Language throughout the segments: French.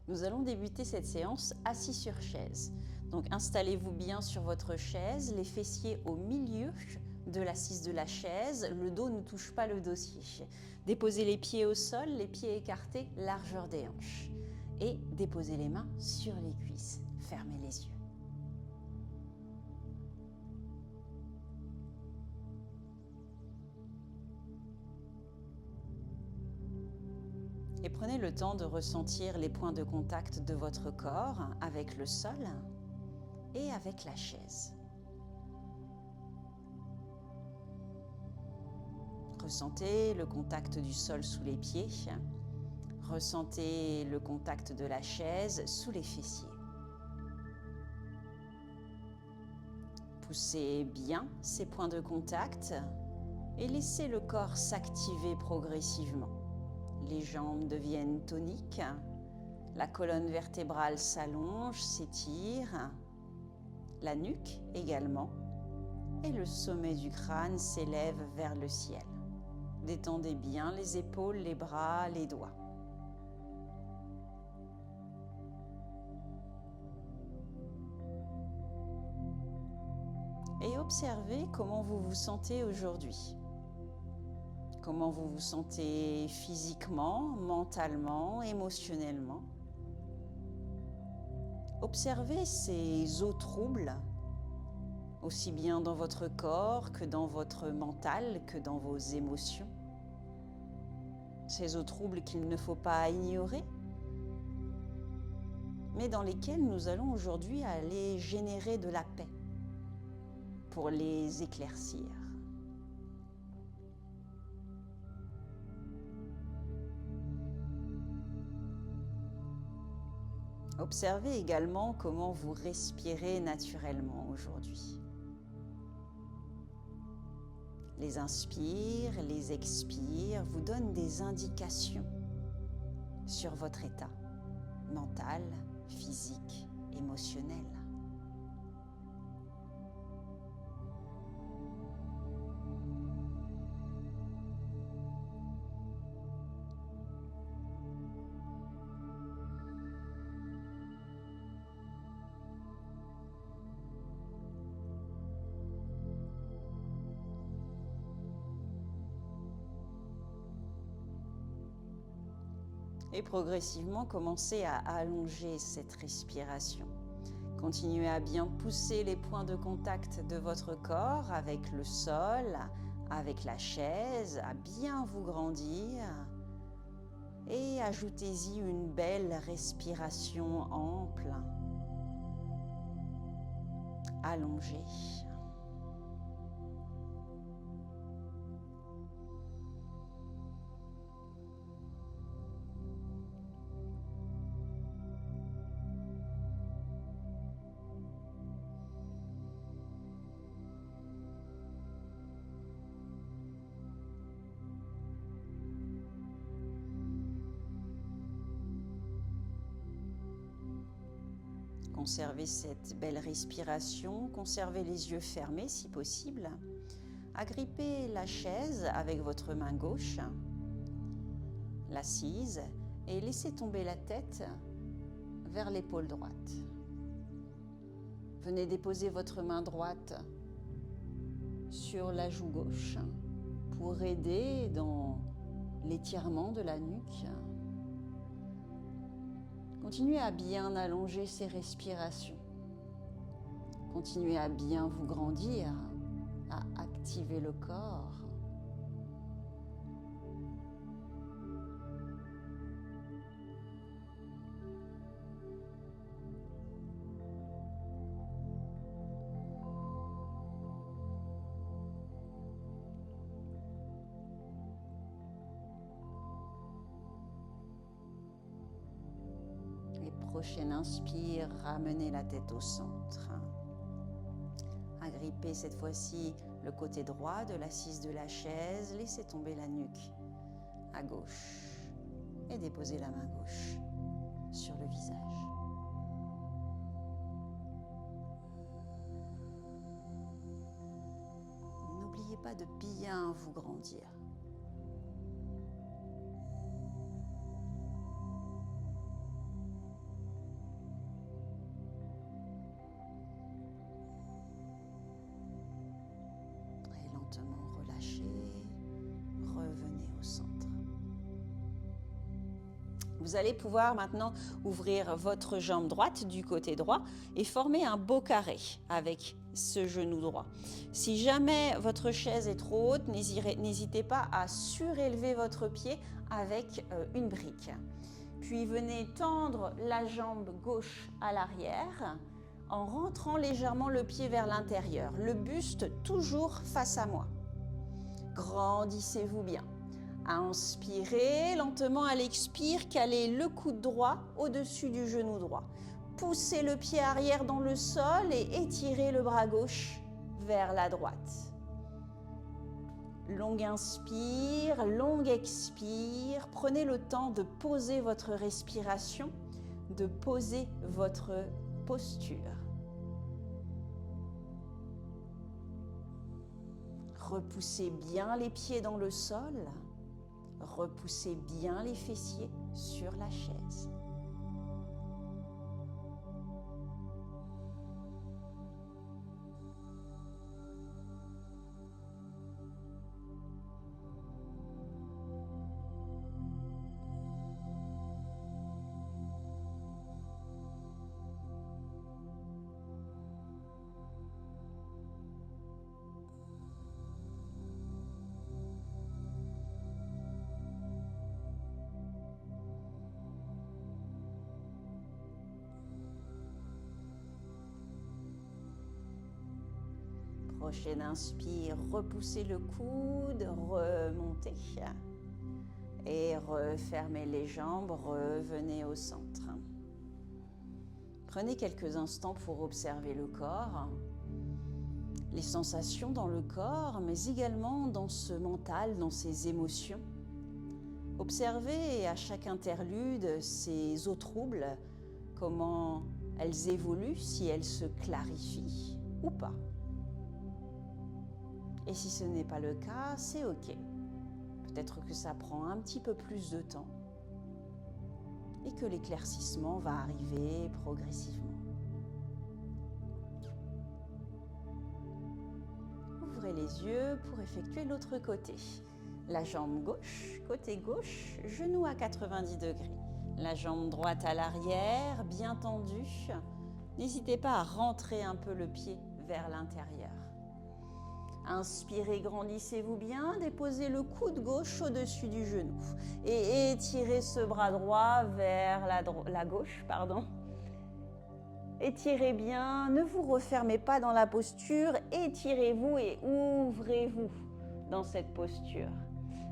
Nous allons débuter cette séance assis sur chaise. Donc installez-vous bien sur votre chaise, les fessiers au milieu de l'assise de la chaise, le dos ne touche pas le dossier. Déposez les pieds au sol, les pieds écartés, largeur des hanches. Et déposez les mains sur les cuisses. Fermez les yeux. Et prenez le temps de ressentir les points de contact de votre corps avec le sol et avec la chaise. Ressentez le contact du sol sous les pieds. Ressentez le contact de la chaise sous les fessiers. Poussez bien ces points de contact et laissez le corps s'activer progressivement. Les jambes deviennent toniques, la colonne vertébrale s'allonge, s'étire, la nuque également, et le sommet du crâne s'élève vers le ciel. Détendez bien les épaules, les bras, les doigts. Et observez comment vous vous sentez aujourd'hui. Comment vous vous sentez physiquement, mentalement, émotionnellement. Observez ces eaux troubles, aussi bien dans votre corps que dans votre mental, que dans vos émotions. Ces eaux troubles qu'il ne faut pas ignorer, mais dans lesquelles nous allons aujourd'hui aller générer de la paix pour les éclaircir. Observez également comment vous respirez naturellement aujourd'hui. Les inspires, les expires vous donnent des indications sur votre état mental, physique, émotionnel. Et progressivement, commencez à allonger cette respiration. Continuez à bien pousser les points de contact de votre corps avec le sol, avec la chaise, à bien vous grandir. Et ajoutez-y une belle respiration ample, allongée. Conservez cette belle respiration, conservez les yeux fermés si possible. Agrippez la chaise avec votre main gauche, l'assise, et laissez tomber la tête vers l'épaule droite. Venez déposer votre main droite sur la joue gauche pour aider dans l'étirement de la nuque. Continuez à bien allonger ces respirations. Continuez à bien vous grandir, à activer le corps. Prochaine inspire, ramenez la tête au centre. Agrippez cette fois-ci le côté droit de l'assise de la chaise, laissez tomber la nuque à gauche et déposez la main gauche sur le visage. N'oubliez pas de bien vous grandir. Vous allez pouvoir maintenant ouvrir votre jambe droite du côté droit et former un beau carré avec ce genou droit. Si jamais votre chaise est trop haute, n'hésitez pas à surélever votre pied avec une brique. Puis venez tendre la jambe gauche à l'arrière en rentrant légèrement le pied vers l'intérieur. Le buste toujours face à moi. Grandissez-vous bien. Inspirez lentement à l'expire, calez le coude droit au-dessus du genou droit. Poussez le pied arrière dans le sol et étirez le bras gauche vers la droite. Longue inspire, longue expire. Prenez le temps de poser votre respiration, de poser votre posture. Repoussez bien les pieds dans le sol. Repoussez bien les fessiers sur la chaise. Prochaine inspire, repoussez le coude, remontez et refermez les jambes, revenez au centre. Prenez quelques instants pour observer le corps, les sensations dans le corps, mais également dans ce mental, dans ces émotions. Observez à chaque interlude ces eaux troubles, comment elles évoluent, si elles se clarifient ou pas. Et si ce n'est pas le cas, c'est OK. Peut-être que ça prend un petit peu plus de temps et que l'éclaircissement va arriver progressivement. Ouvrez les yeux pour effectuer l'autre côté. La jambe gauche, côté gauche, genou à 90 degrés. La jambe droite à l'arrière, bien tendue. N'hésitez pas à rentrer un peu le pied vers l'intérieur. Inspirez, grandissez-vous bien, déposez le coude gauche au-dessus du genou et étirez ce bras droit vers la gauche. Étirez bien, ne vous refermez pas dans la posture, étirez-vous et ouvrez-vous dans cette posture.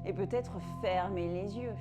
Et peut-être fermez les yeux.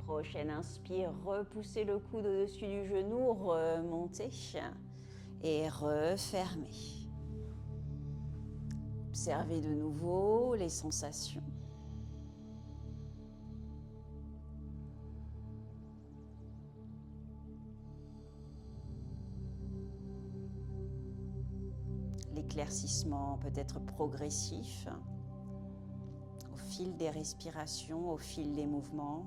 Prochaine inspire, repoussez le coude au-dessus du genou, remontez et refermez. Observez de nouveau les sensations. L'éclaircissement peut être progressif au fil des respirations, au fil des mouvements.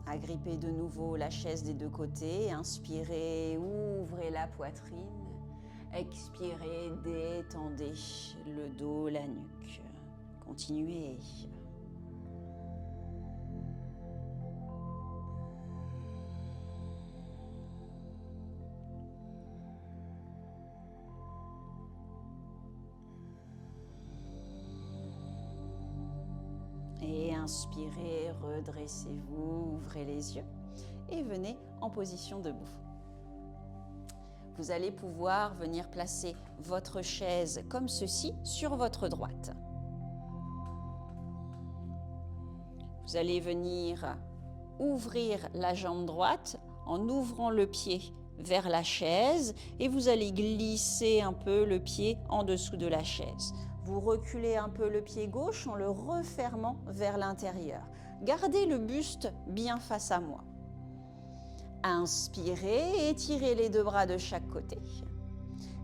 Agrippez de nouveau la chaise des deux côtés, inspirez, ouvrez la poitrine, expirez, détendez le dos, la nuque. Continuez. Et inspirez, redressez-vous, ouvrez les yeux et venez en position debout. Vous allez pouvoir venir placer votre chaise comme ceci sur votre droite. Vous allez venir ouvrir la jambe droite en ouvrant le pied vers la chaise et vous allez glisser un peu le pied en dessous de la chaise. Vous reculez un peu le pied gauche en le refermant vers l'intérieur. Gardez le buste bien face à moi. Inspirez, étirez les deux bras de chaque côté.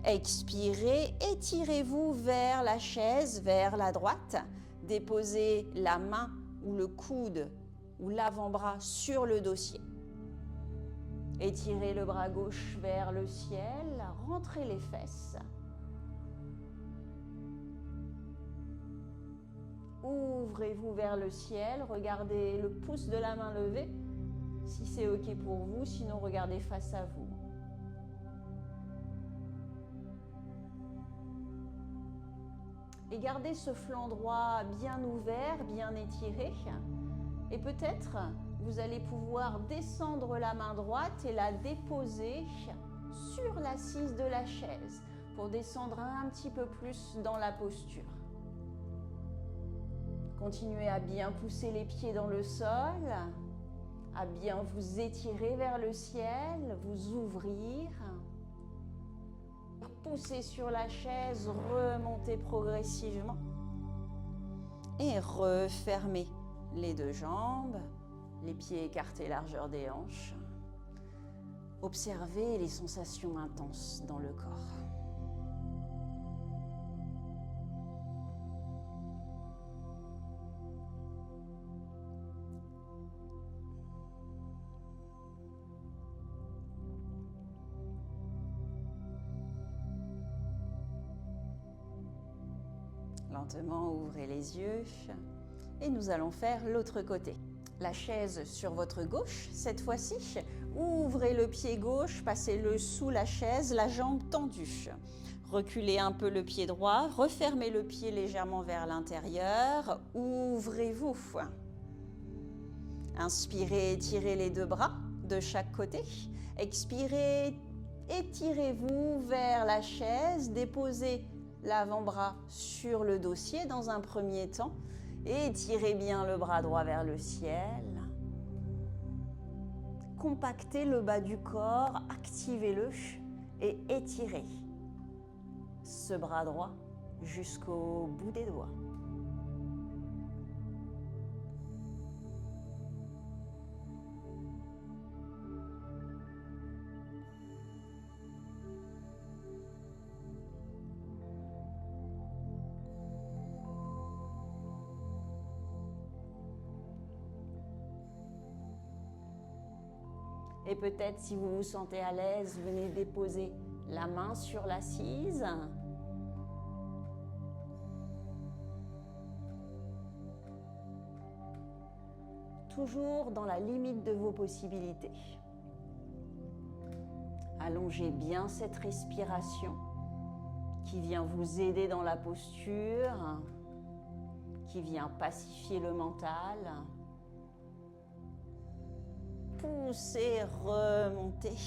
Expirez, étirez-vous vers la chaise, vers la droite. Déposez la main ou le coude ou l'avant-bras sur le dossier. Étirez le bras gauche vers le ciel, rentrez les fesses. Ouvrez-vous vers le ciel, regardez le pouce de la main levé, si c'est OK pour vous, sinon regardez face à vous. Et gardez ce flanc droit bien ouvert, bien étiré. Et peut-être vous allez pouvoir descendre la main droite et la déposer sur l'assise de la chaise pour descendre un petit peu plus dans la posture. Continuez à bien pousser les pieds dans le sol, à bien vous étirer vers le ciel, vous ouvrir. Poussez sur la chaise, remontez progressivement et refermez les deux jambes, les pieds écartés largeur des hanches. Observez les sensations intenses dans le corps. Lentement, ouvrez les yeux et nous allons faire l'autre côté. La chaise sur votre gauche, cette fois-ci, ouvrez le pied gauche, passez-le sous la chaise, la jambe tendue. Reculez un peu le pied droit, refermez le pied légèrement vers l'intérieur, ouvrez-vous. Inspirez, étirez les deux bras de chaque côté. Expirez, étirez-vous vers la chaise, déposez l'avant-bras sur le dossier dans un premier temps et étirez bien le bras droit vers le ciel. Compactez le bas du corps, activez-le et étirez ce bras droit jusqu'au bout des doigts. Et peut-être, si vous vous sentez à l'aise, venez déposer la main sur l'assise. Toujours dans la limite de vos possibilités. Allongez bien cette respiration qui vient vous aider dans la posture, qui vient pacifier le mental. Poussez, remontez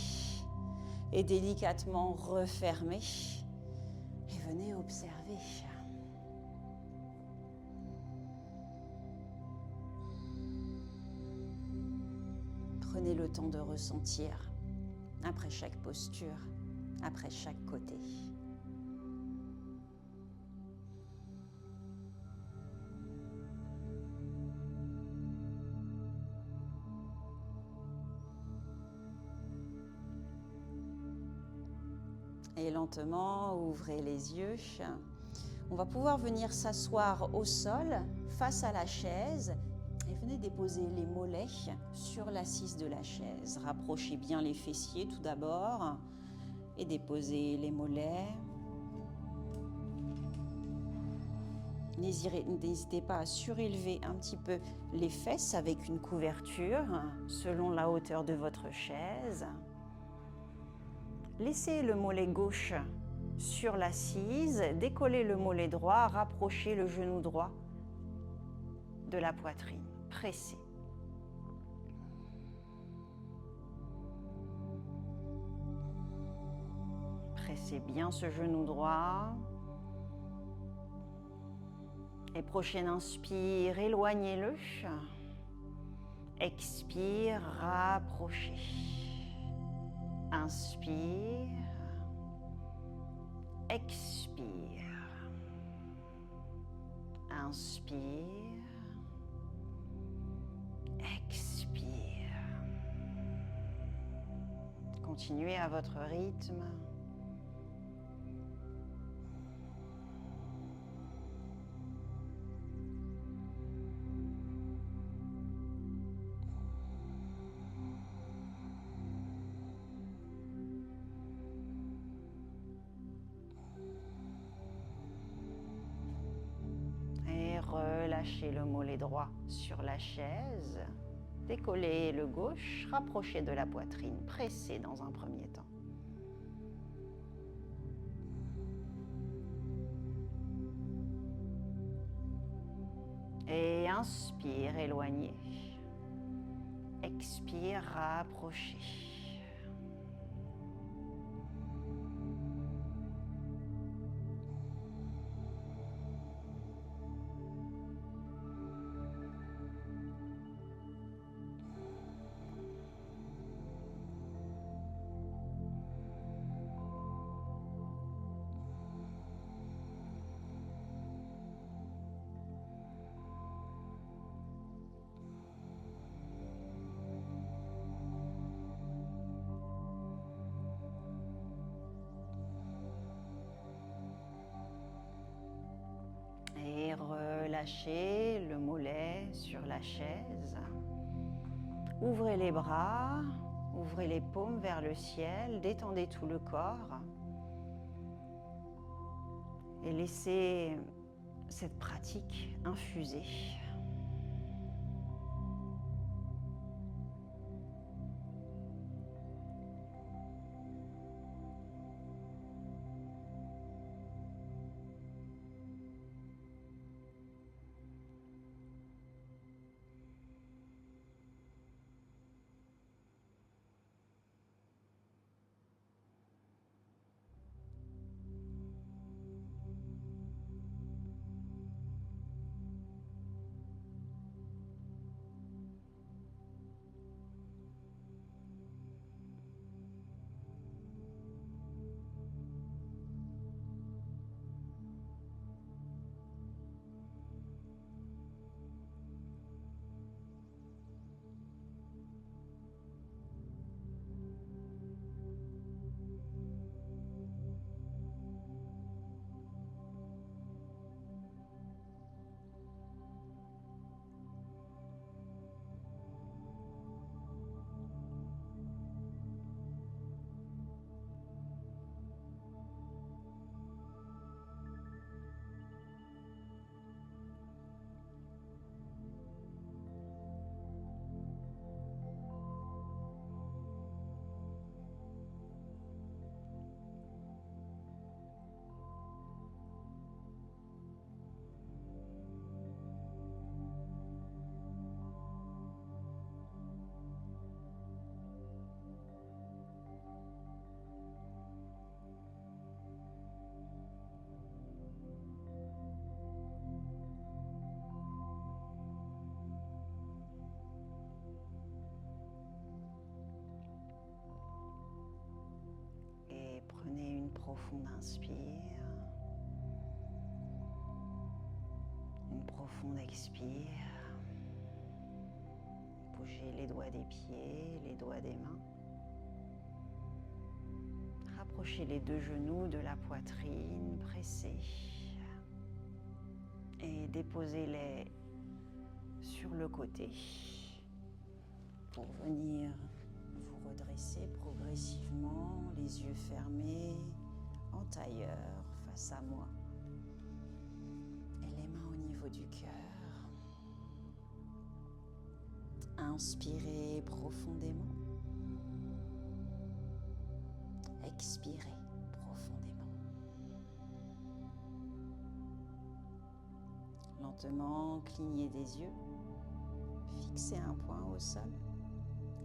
et délicatement refermez et venez observer. Prenez le temps de ressentir après chaque posture, après chaque côté. Et lentement, ouvrez les yeux. On va pouvoir venir s'asseoir au sol, face à la chaise. Et venez déposer les mollets sur l'assise de la chaise. Rapprochez bien les fessiers tout d'abord. Et déposez les mollets. N'hésitez pas à surélever un petit peu les fesses avec une couverture selon la hauteur de votre chaise. Laissez le mollet gauche sur l'assise, décollez le mollet droit, rapprochez le genou droit de la poitrine, pressez. Pressez bien ce genou droit. Et prochaine inspire, éloignez-le. Expire, rapprochez. Inspire. Expire. Inspire. Expire. Continuez à votre rythme. Relâchez le mollet droit sur la chaise. Décollez le gauche, rapprochez de la poitrine, pressez dans un premier temps. Et inspire, éloignez. Expire, rapprochez. Et relâchez le mollet sur la chaise. Ouvrez les bras, ouvrez les paumes vers le ciel, détendez tout le corps. Et laissez cette pratique infuser. Prenez une profonde inspire, une profonde expire. Bougez les doigts des pieds, les doigts des mains. Rapprochez les deux genoux de la poitrine, pressez. Et déposez-les sur le côté pour venir vous redresser progressivement, les yeux fermés, en tailleur face à moi et les mains au niveau du cœur. Inspirez profondément, expirez profondément. Lentement, clignez des yeux, fixez un point au sol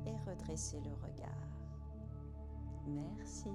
et redressez le regard. Merci.